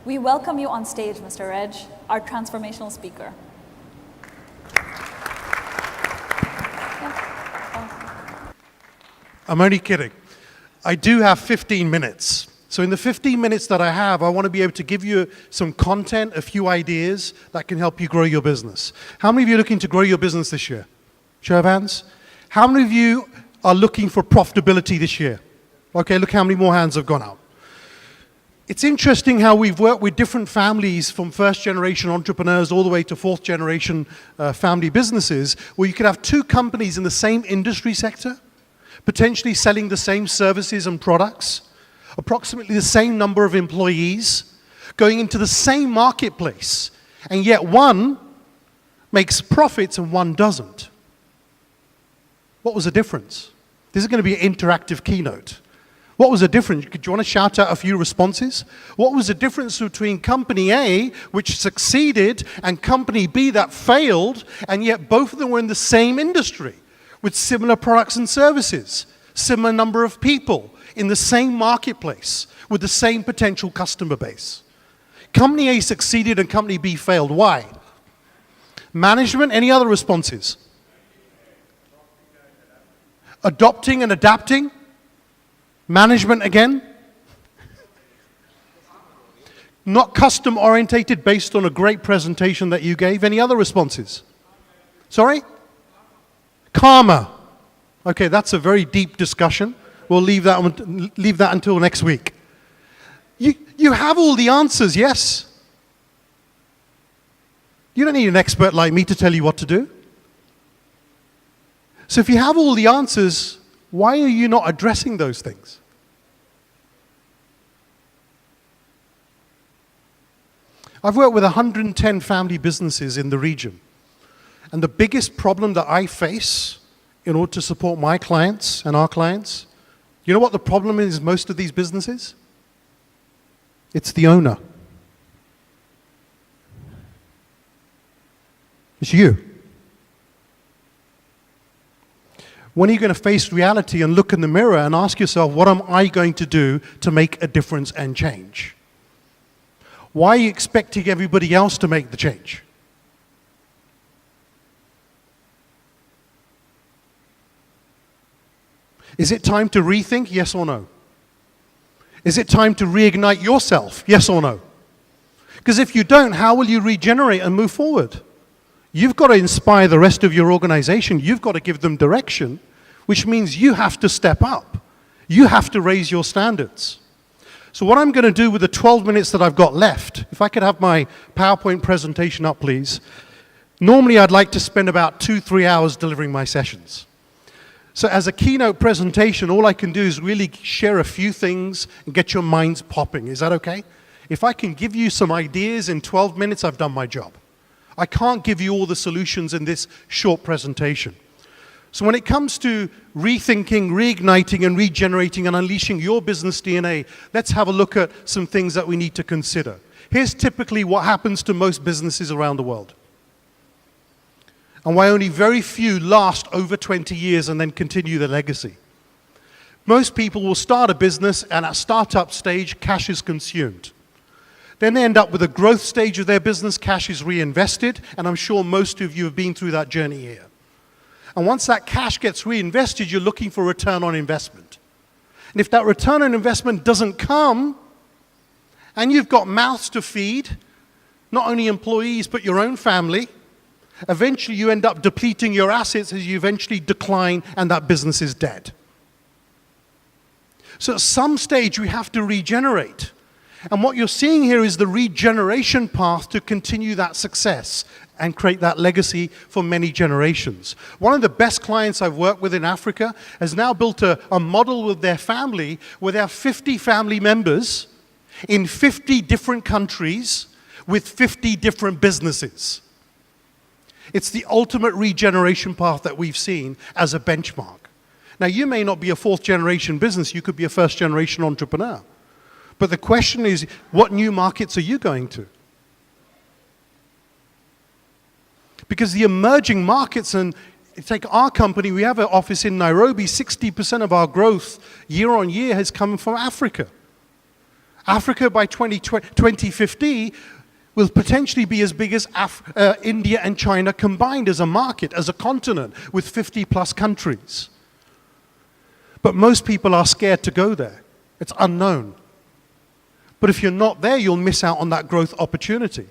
We welcome you on stage, Mr. Reg, our transformational speaker. I'm only kidding. I do have 15 minutes. So in the 15 minutes that I have, I want to be able to give you some content, a few ideas that can help you grow your business. How many of you are looking to grow your business this year? Show of hands. How many of you are looking for profitability this year? Okay, look how many more hands have gone out. It's interesting how we've worked with different families from first-generation entrepreneurs all the way to fourth-generation family businesses, where you could have two companies in the same industry sector, potentially selling the same services and products, approximately the same number of employees, going into the same marketplace, and yet one makes profits and one doesn't. What was the difference? This is going to be an interactive keynote. What was the difference? Do you want to shout out a few responses? What was the difference between company A, which succeeded, and company B that failed, and yet both of them were in the same industry with similar products and services, similar number of people in the same marketplace with the same potential customer base? Company A succeeded and company B failed. Why? Management, any other responses? Adopting and adapting? Management again? Not custom orientated based on a great presentation that you gave. Any other responses? Sorry? Karma. Okay, that's a very deep discussion. We'll leave that until next week. You have all the answers, yes? You don't need an expert like me to tell you what to do. So if you have all the answers, why are you not addressing those things? I've worked with 110 family businesses in the region. And the biggest problem that I face in order to support my clients and our clients, you know what the problem is most of these businesses? It's the owner. It's you. When are you going to face reality and look in the mirror and ask yourself, what am I going to do to make a difference and change? Why are you expecting everybody else to make the change? Is it time to rethink, yes or no? Is it time to reignite yourself, yes or no? Because if you don't, how will you regenerate and move forward? You've got to inspire the rest of your organization. You've got to give them direction, which means you have to step up. You have to raise your standards. So what I'm going to do with the 12 minutes that I've got left, if I could have my PowerPoint presentation up, please. Normally, I'd like to spend about 2-3 hours delivering my sessions. So as a keynote presentation, all I can do is really share a few things and get your minds popping. Is that okay? If I can give you some ideas in 12 minutes, I've done my job. I can't give you all the solutions in this short presentation. So when it comes to rethinking, reigniting, and regenerating and unleashing your business DNA, let's have a look at some things that we need to consider. Here's typically what happens to most businesses around the world, and why only very few last over 20 years and then continue their legacy. Most people will start a business, and at startup stage, cash is consumed. Then they end up with a growth stage of their business, cash is reinvested, and I'm sure most of you have been through that journey here. And once that cash gets reinvested, you're looking for return on investment. And if that return on investment doesn't come, and you've got mouths to feed, not only employees, but your own family, eventually you end up depleting your assets as you eventually decline and that business is dead. So at some stage we have to regenerate. And what you're seeing here is the regeneration path to continue that success and create that legacy for many generations. One of the best clients I've worked with in Africa has now built a model with their family where they have 50 family members in 50 different countries with 50 different businesses. It's the ultimate regeneration path that we've seen as a benchmark. Now, you may not be a fourth generation business, you could be a first generation entrepreneur. But the question is, what new markets are you going to? Because the emerging markets, and take our company, we have an office in Nairobi, 60% of our growth year on year has come from Africa. Africa by 2050 will potentially be as big as India and China combined as a market, as a continent, with 50+ countries. But most people are scared to go there. It's unknown. But if you're not there, you'll miss out on that growth opportunity.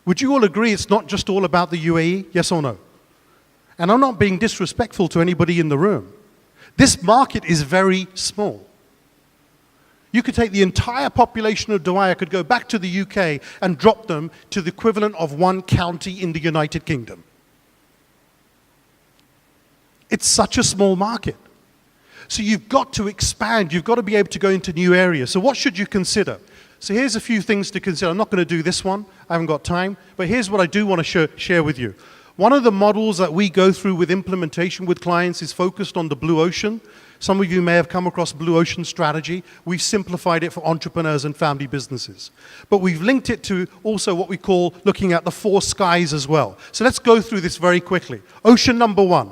Would you all agree it's not just all about the UAE? Yes or no? And I'm not being disrespectful to anybody in the room. This market is very small. You could take the entire population of Dubai, could go back to the UK and drop them to the equivalent of one county in the United Kingdom. It's such a small market. So you've got to expand. You've got to be able to go into new areas. So what should you consider? So here's a few things to consider. I'm not going to do this one. I haven't got time. But here's what I do want to share with you. One of the models that we go through with implementation with clients is focused on the blue ocean. Some of you may have come across blue ocean strategy. We've simplified it for entrepreneurs and family businesses. But we've linked it to also what we call looking at the 4 skies as well. So let's go through this very quickly. Ocean number 1.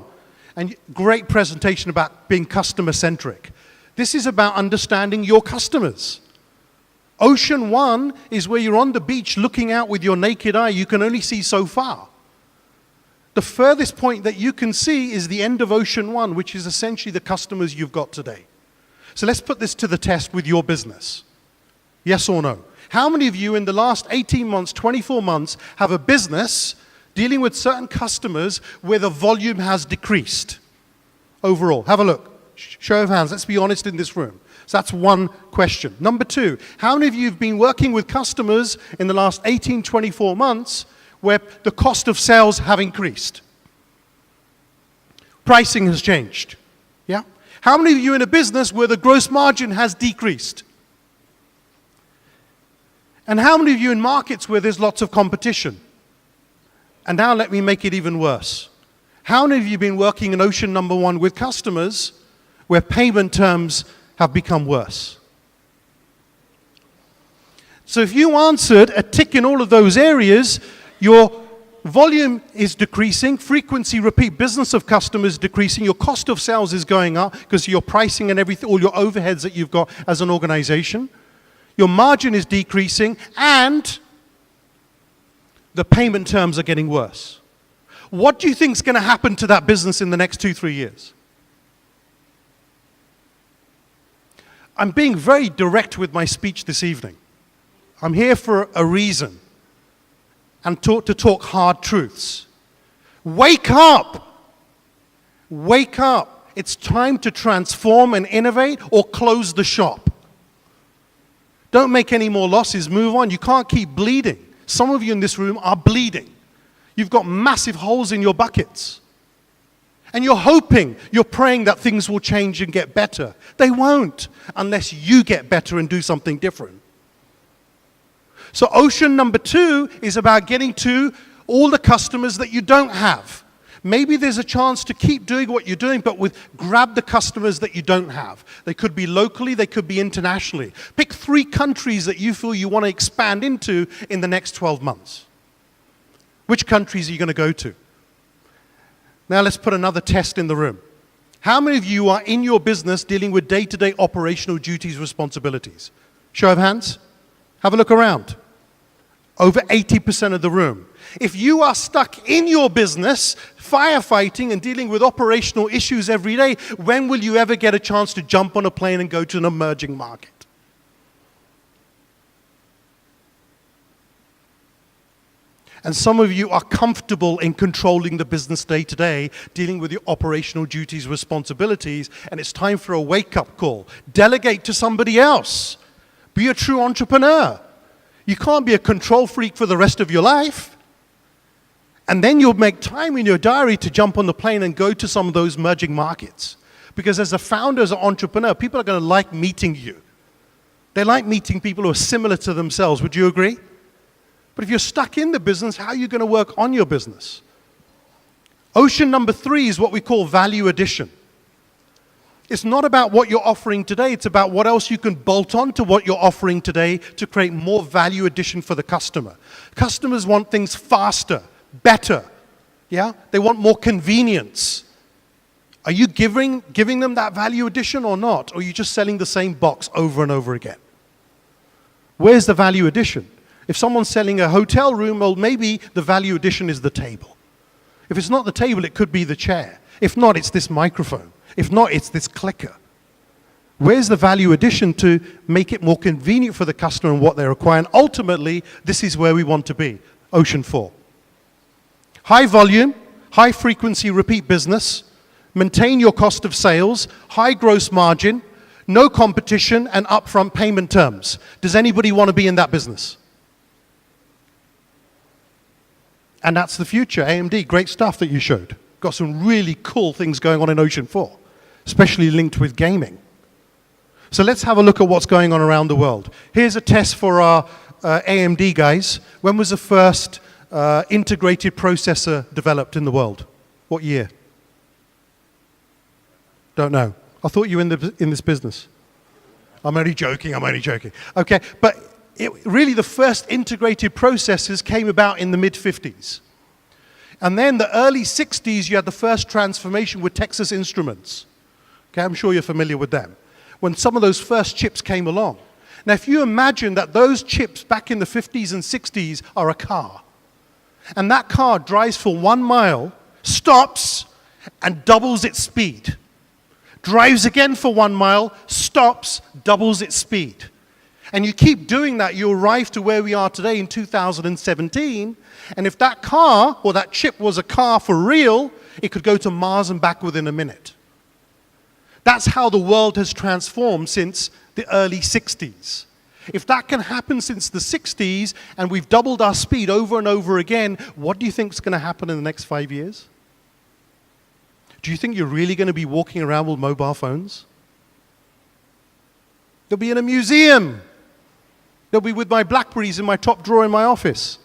And great presentation about being customer-centric. This is about understanding your customers. Ocean 1 is where you're on the beach looking out with your naked eye. You can only see so far. The furthest point that you can see is the end of Ocean 1, which is essentially the customers you've got today. So let's put this to the test with your business. Yes or no? How many of you in the last 18 months, 24 months, have a business dealing with certain customers where the volume has decreased overall? Have a look. Show of hands. Let's be honest in this room. So that's one question. Number 2, how many of you have been working with customers in the last 18, 24 months where the cost of sales have increased? Pricing has changed. Yeah? How many of you in a business where the gross margin has decreased? And how many of you in markets where there's lots of competition? And now let me make it even worse. How many of you have been working in ocean number 1 with customers where payment terms have become worse? So if you answered a tick in all of those areas, your volume is decreasing, frequency, repeat business of customers decreasing, your cost of sales is going up because your pricing and everything, all your overheads that you've got as an organization, your margin is decreasing, and the payment terms are getting worse. What do you think is going to happen to that business in the next 2-3 years? I'm being very direct with my speech this evening. I'm here for a reason. And to talk hard truths. Wake up! Wake up! It's time to transform and innovate or close the shop. Don't make any more losses, move on. You can't keep bleeding. Some of you in this room are bleeding. You've got massive holes in your buckets. And you're hoping, you're praying that things will change and get better. They won't unless you get better and do something different. So ocean number 2 is about getting to all the customers that you don't have. Maybe there's a chance to keep doing what you're doing, but grab the customers that you don't have. They could be locally, they could be internationally. Pick 3 countries that you feel you want to expand into in the next 12 months. Which countries are you going to go to? Now let's put another test in the room. How many of you are in your business dealing with day-to-day operational duties, responsibilities? Show of hands. Have a look around. Over 80% of the room. If you are stuck in your business, firefighting and dealing with operational issues every day, when will you ever get a chance to jump on a plane and go to an emerging market? And some of you are comfortable in controlling the business day to day, dealing with your operational duties, responsibilities, and it's time for a wake-up call. Delegate to somebody else. Be a true entrepreneur. You can't be a control freak for the rest of your life. And then you'll make time in your diary to jump on the plane and go to some of those emerging markets. Because as a founder, as an entrepreneur, people are going to like meeting you. They like meeting people who are similar to themselves. Would you agree? But if you're stuck in the business, how are you going to work on your business? Ocean number 3 is what we call value addition. It's not about what you're offering today. It's about what else you can bolt on to what you're offering today to create more value addition for the customer. Customers want things faster, better. Yeah? They want more convenience. Are you giving them that value addition or not? Or are you just selling the same box over and over again? Where's the value addition? If someone's selling a hotel room, well, maybe the value addition is the table. If it's not the table, it could be the chair. If not, it's this microphone. If not, it's this clicker. Where's the value addition to make it more convenient for the customer and what they require? And ultimately, this is where we want to be, Ocean 4. High volume, high frequency repeat business, maintain your cost of sales, high gross margin, no competition, and upfront payment terms. Does anybody want to be in that business? And that's the future. AMD, great stuff that you showed. Got some really cool things going on in Ocean 4, especially linked with gaming. So let's have a look at what's going on around the world. Here's a test for our AMD guys. When was the first integrated processor developed in the world? What year? Don't know. I thought you were in this business. I'm only joking. Okay, but really the first integrated processors came about in the mid-50s. And then the early 60s, you had the first transformation with Texas Instruments. Okay, I'm sure you're familiar with them. When some of those first chips came along. Now, if you imagine that those chips back in the 50s and 60s are a car, and that car drives for 1 mile, stops, and doubles its speed. Drives again for 1 mile, stops, doubles its speed. And you keep doing that, you arrive to where we are today in 2017, and if that car, or that chip was a car for real, it could go to Mars and back within a minute. That's how the world has transformed since the early 60s. If that can happen since the 60s, and we've doubled our speed over and over again, what do you think is going to happen in the next 5 years? Do you think you're really going to be walking around with mobile phones? They'll be in a museum. They'll be with my BlackBerries in my top drawer in my office.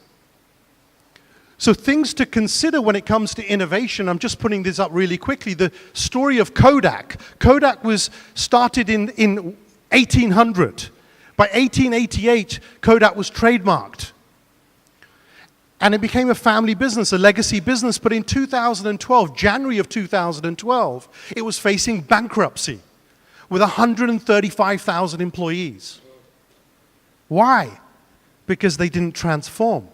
So things to consider when it comes to innovation. I'm just putting this up really quickly. The story of Kodak. Kodak was started in 1800. By 1888, Kodak was trademarked. And it became a family business, a legacy business. But in 2012, January of 2012, it was facing bankruptcy with 135,000 employees. Why? Because they didn't transform.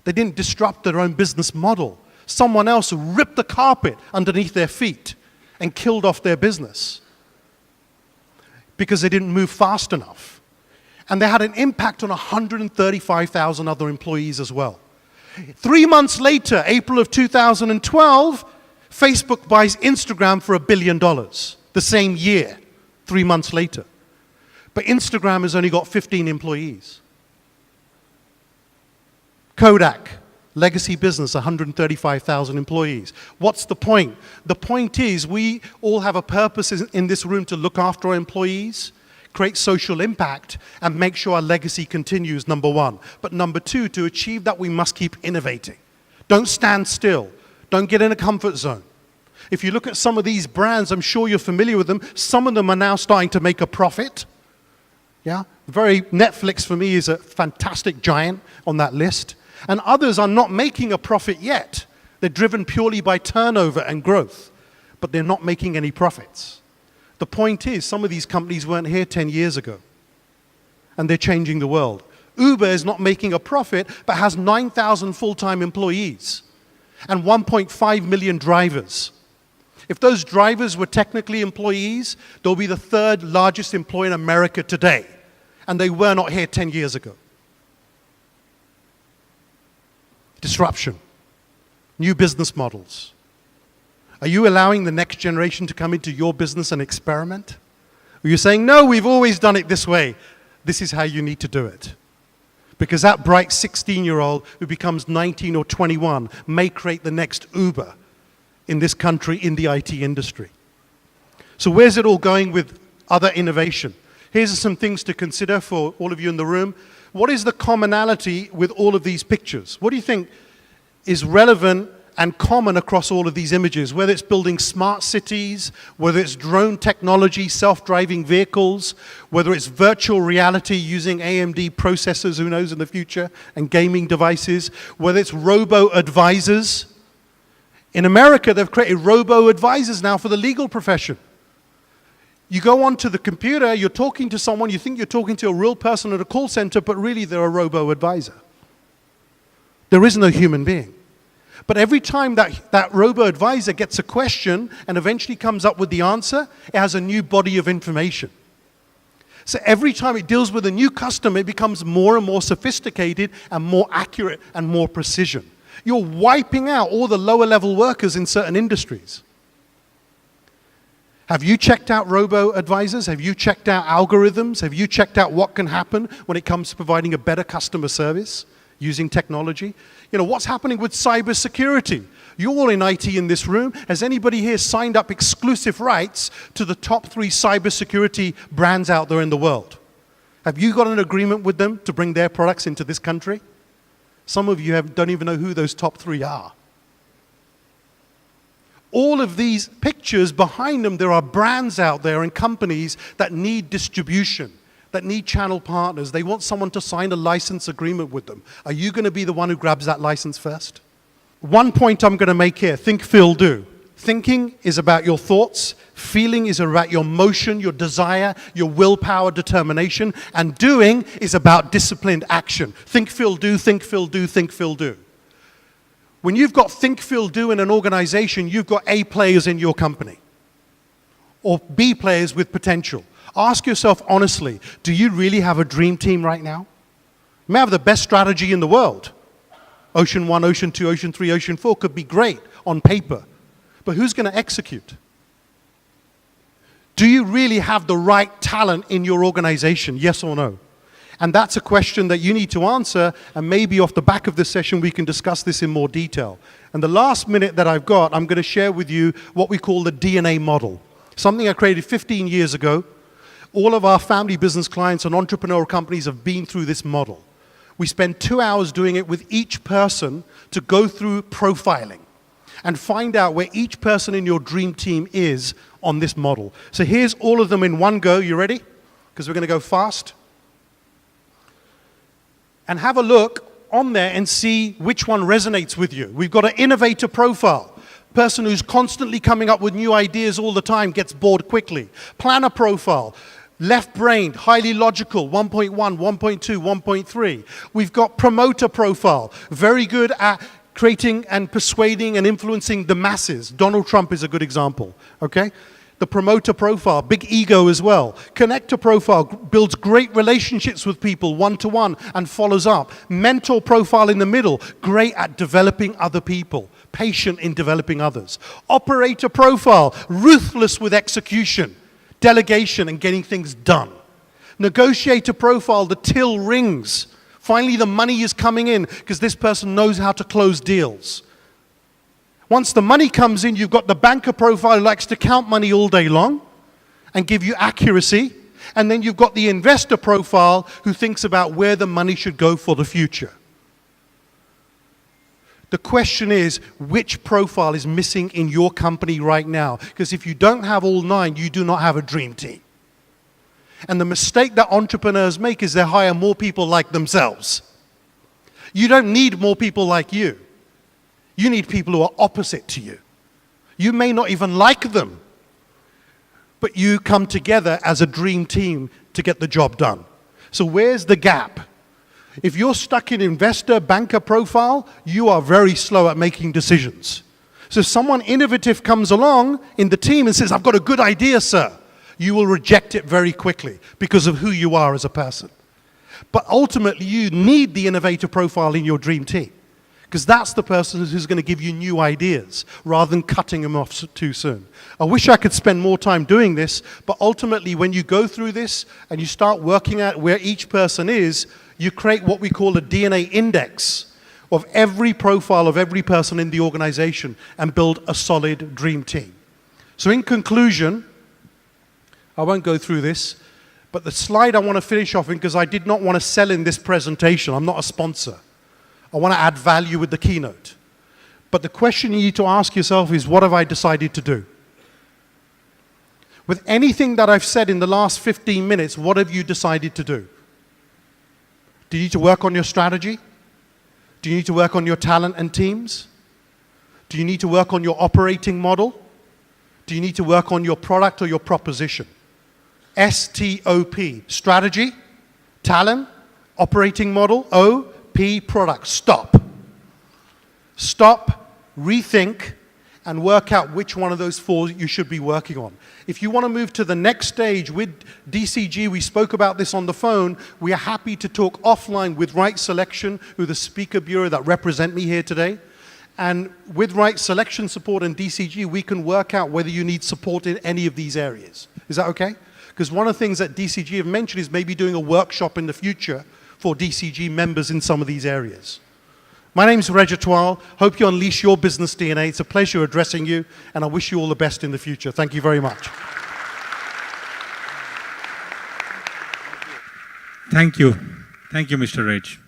They didn't disrupt their own business model. Someone else ripped the carpet underneath their feet and killed off their business because they didn't move fast enough. And they had an impact on 135,000 other employees as well. 3 months later, April of 2012, Facebook buys Instagram for $1 billion. The same year, 3 months later. But Instagram has only got 15 employees. Kodak, legacy business, 135,000 employees. What's the point? The point is we all have a purpose in this room to look after our employees, create social impact, and make sure our legacy continues, number one. But number two, to achieve that, we must keep innovating. Don't stand still. Don't get in a comfort zone. If you look at some of these brands, I'm sure you're familiar with them. Some of them are now starting to make a profit. Yeah? Netflix for me is a fantastic giant on that list. And others are not making a profit yet. They're driven purely by turnover and growth, but they're not making any profits. The point is, some of these companies weren't here 10 years ago, and they're changing the world. Uber is not making a profit, but has 9,000 full-time employees and 1.5 million drivers. If those drivers were technically employees, they'll be the third largest employer in America today, and they were not here 10 years ago. Disruption, new business models. Are you allowing the next generation to come into your business and experiment? Or are you saying, no, we've always done it this way. This is how you need to do it. Because that bright 16-year-old who becomes 19 or 21 may create the next Uber in this country in the IT industry. So where's it all going with other innovation? Here's some things to consider for all of you in the room. What is the commonality with all of these pictures? What do you think is relevant and common across all of these images? Whether it's building smart cities, whether it's drone technology, self-driving vehicles, whether it's virtual reality using AMD processors, who knows in the future, and gaming devices, whether it's robo-advisors. In America, they've created robo-advisors now for the legal profession. You go onto the computer, you're talking to someone, you think you're talking to a real person at a call center, but really they're a robo-advisor. There is no human being. But every time that robo-advisor gets a question and eventually comes up with the answer, it has a new body of information. So every time it deals with a new customer, it becomes more and more sophisticated and more accurate and more precision. You're wiping out all the lower level workers in certain industries. Have you checked out robo-advisors? Have you checked out algorithms? Have you checked out what can happen when it comes to providing a better customer service using technology? You know, what's happening with cybersecurity? You're all in IT in this room. Has anybody here signed up exclusive rights to the top 3 cybersecurity brands out there in the world? Have you got an agreement with them to bring their products into this country? Some of you don't even know who those top 3 are. All of these pictures, behind them, there are brands out there and companies that need distribution, that need channel partners. They want someone to sign a license agreement with them. Are you going to be the one who grabs that license first? One point I'm going to make here, think, feel, do. Thinking is about your thoughts. Feeling is about your motion, your desire, your willpower, determination. And doing is about disciplined action. Think, feel, do, think, feel, do, think, feel, do. When you've got think, feel, do in an organization, you've got A players in your company or B players with potential. Ask yourself honestly, do you really have a dream team right now? You may have the best strategy in the world. Ocean 1, Ocean 2, Ocean 3, Ocean 4 could be great on paper. But who's going to execute? Do you really have the right talent in your organization, yes or no? And that's a question that you need to answer, and maybe off the back of this session we can discuss this in more detail. And the last minute that I've got, I'm going to share with you what we call the DNA model. Something I created 15 years ago. All of our family business clients and entrepreneurial companies have been through this model. We spend 2 hours doing it with each person to go through profiling and find out where each person in your dream team is on this model. So here's all of them in one go. You ready? Because we're going to go fast. And have a look on there and see which one resonates with you. We've got an innovator profile. Person who's constantly coming up with new ideas all the time, gets bored quickly. Planner profile. Left-brained, highly logical, 1.1, 1.2, 1.3. We've got promoter profile. Very good at creating and persuading and influencing the masses. Donald Trump is a good example, okay? The promoter profile, big ego as well. Connector profile builds great relationships with people one-to-one and follows up. Mentor profile in the middle, great at developing other people, patient in developing others. Operator profile, ruthless with execution, delegation and getting things done. Negotiator profile, the till rings. Finally, the money is coming in because this person knows how to close deals. Once the money comes in, you've got the banker profile who likes to count money all day long and give you accuracy. And then you've got the investor profile who thinks about where the money should go for the future. The question is, which profile is missing in your company right now? Because if you don't have all 9, you do not have a dream team. And the mistake that entrepreneurs make is they hire more people like themselves. You don't need more people like you. You need people who are opposite to you. You may not even like them, but you come together as a dream team to get the job done. So where's the gap? If you're stuck in investor, banker profile, you are very slow at making decisions. So if someone innovative comes along in the team and says, I've got a good idea, sir, you will reject it very quickly because of who you are as a person. But ultimately, you need the innovator profile in your dream team. Because that's the person who's going to give you new ideas rather than cutting them off too soon. I wish I could spend more time doing this, but ultimately when you go through this and you start working out where each person is, you create what we call a DNA index of every profile of every person in the organization and build a solid dream team. So in conclusion, I won't go through this, but the slide I want to finish off in, because I did not want to sell in this presentation, I'm not a sponsor. I want to add value with the keynote. But the question you need to ask yourself is, what have I decided to do? With anything that I've said in the last 15 minutes, what have you decided to do? Do you need to work on your strategy? Do you need to work on your talent and teams? Do you need to work on your operating model? Do you need to work on your product or your proposition? STOP, strategy, talent, operating model, O, P, product. Stop. Stop, rethink, and work out which one of those four you should be working on. If you want to move to the next stage with DCG, we spoke about this on the phone, we are happy to talk offline with Right Selection, who are the speaker bureau that represent me here today. And with Right Selection support and DCG, we can work out whether you need support in any of these areas. Is that okay? Because one of the things that DCG have mentioned is maybe doing a workshop in the future for DCG members in some of these areas. My name's Reg Athwal. Hope you unleash your business DNA. It's a pleasure addressing you, and I wish you all the best in the future. Thank you very much. Thank you. Thank you, Mr. Reg.